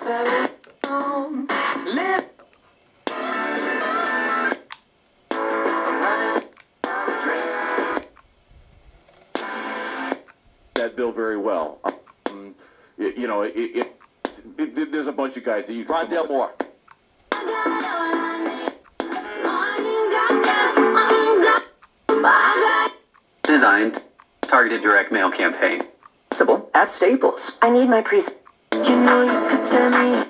That bill very well. There's a bunch of guys that you can Rondell Moore. Designed, targeted direct mail campaign. At Staples. I need my You know you could tell me